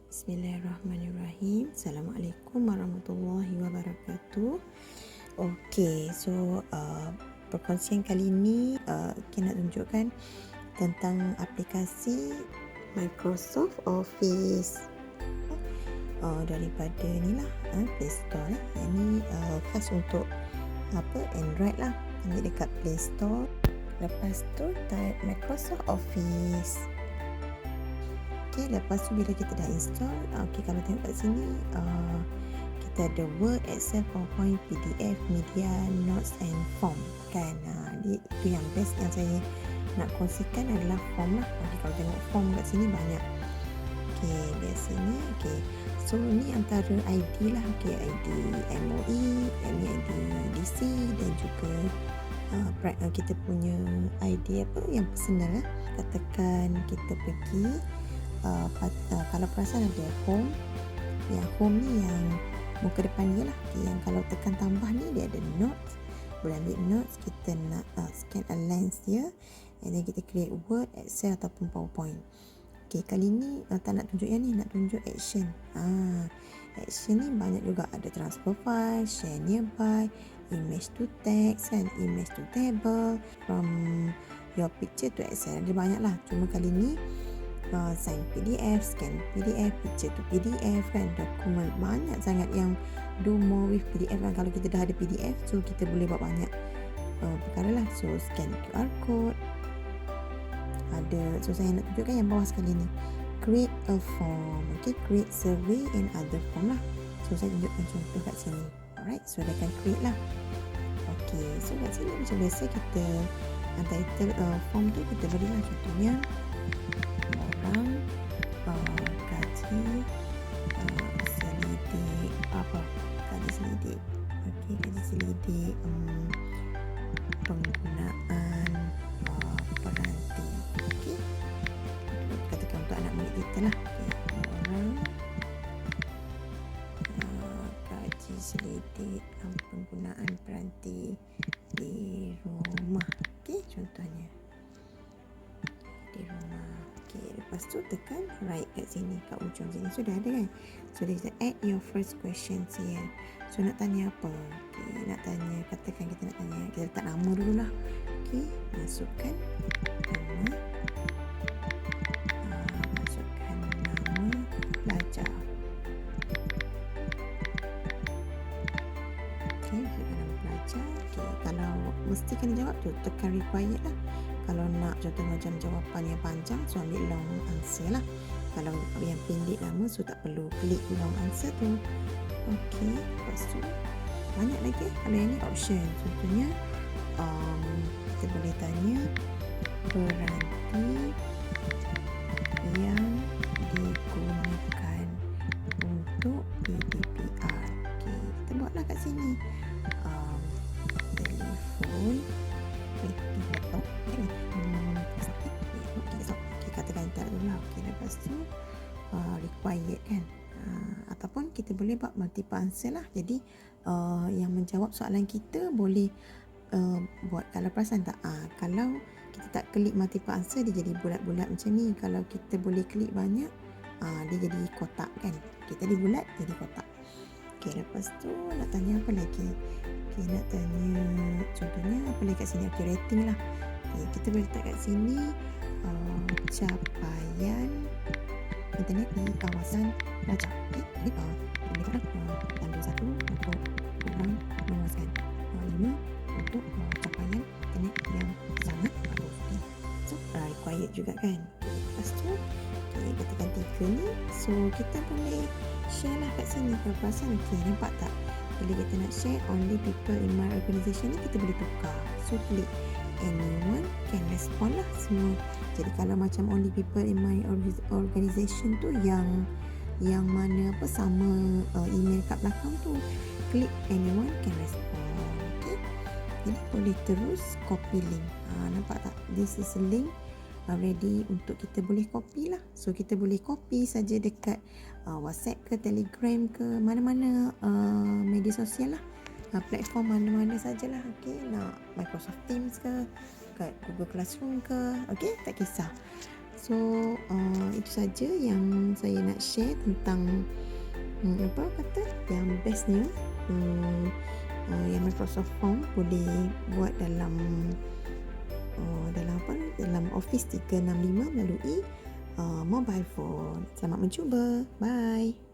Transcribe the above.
Bismillahirrahmanirrahim. Assalamualaikum warahmatullahi wabarakatuh. Okey, so perkongsian kali ini kita nak tunjukkan tentang aplikasi Microsoft Office daripada ni lah Play Store. Ini khas untuk Android lah. Ambil dekat Play Store. Lepas tu type Microsoft Office. Okay, lepas tu bila kita dah install, kalau tengok kat sini kita ada Word, Excel, PowerPoint, PDF, Media, Notes and Form kan. Itu yang best yang saya nak kongsikan adalah form lah. Kalau tengok form kat sini banyak. Biasanya so ni antara ID lah. ID MOE, ID DC dan juga kita punya ID yang personal lah. Katakan kita pergi kalau perasan ada home. Yang home ni yang muka depan dia lah. Yang kalau tekan tambah ni dia ada notes. Boleh ambil notes. Kita nak scan aligns dia, and then kita create Word, Excel ataupun PowerPoint. Kali ni tak nak tunjuk yang ni, nak tunjuk action. Action ni banyak juga. Ada transfer file, share nearby, image to text kan, image to table, from your picture to Excel. Ada banyak lah. Cuma kali ni sign PDF, scan PDF, picture to PDF kan, dokumen banyak sangat yang do more with PDF kan. Kalau kita dah ada PDF, so kita boleh buat banyak perkara lah. So scan QR code ada. So saya nak tunjukkan yang bawah sekali ni, create a form. Create survey and other form lah. So saya tunjukkan contoh kat sini. Alright, so dia akan create lah. So kat sini macam biasa kita title form tu kita berilah contohnya orang gaji selidik gaji selidik gaji selidik penggunaan peranti. Katakan untuk anak murid kita lah. Orang gaji selidik penggunaan peranti di rumah. Contohnya di rumah. Lepas tu tekan right kat sini, kat ujung sini sudah ada kan. So dia kata add your first question here. So nak tanya apa? Nak tanya, katakan kita nak tanya, kita letak nama dulu lah. Masukkan nama, masukkan nama pelajar. Masukkan nama pelajar. Kalau mesti kena jawab tu, tekan required lah. Kalau nak contoh macam jawapan yang panjang, so ambil long answer lah. Kalau yang pendek lama, so tak perlu klik long answer tu. Lepas tu banyak lagi. Kalau yang ni option, contohnya kita boleh tanya peranti yang digunakan untuk PDPR. Kita buatlah kat sini telefon, laptop, katakan tak dulu lah. Lepas tu required kan, ataupun kita boleh buat multiple answer lah. Jadi yang menjawab soalan kita boleh buat. Kalau perasan tak, kalau kita tak klik multiple answer, dia jadi bulat-bulat macam ni. Kalau kita boleh klik banyak, dia jadi kotak kan. Kita di bulat jadi kotak. Lepas tu nak tanya apa lagi? Nak tanya contohnya apa lagi kat sini? Rating lah. Kita boleh letak kat sini capaian internet di kawasan pelajar. Jadi boleh kata tanda 1 untuk orang memuaskan, 5 untuk capaian internet yang sangat bagus. So required juga kan. Lepas tu katakan 3 ni, so kita boleh share lah kat sini. Kalau perasan nampak tak, bila kita nak share only people in my organization ni, kita boleh tukar. So klik anyone can respond lah semua. Jadi kalau macam only people in my organization tu yang mana sama email kat belakang tu, klik anyone can respond. Jadi boleh terus copy link. Nampak tak, this is a link ready untuk kita boleh copy lah. So kita boleh copy saja dekat WhatsApp ke Telegram ke mana-mana media sosial lah, platform mana-mana sajalah. Nak Microsoft Teams ke, kat Google Classroom ke, tak kisah. So itu saja yang saya nak share tentang apa kata yang bestnya yang Microsoft Form boleh buat dalam dalam Office 365 melalui mobile phone. Selamat mencuba. Bye.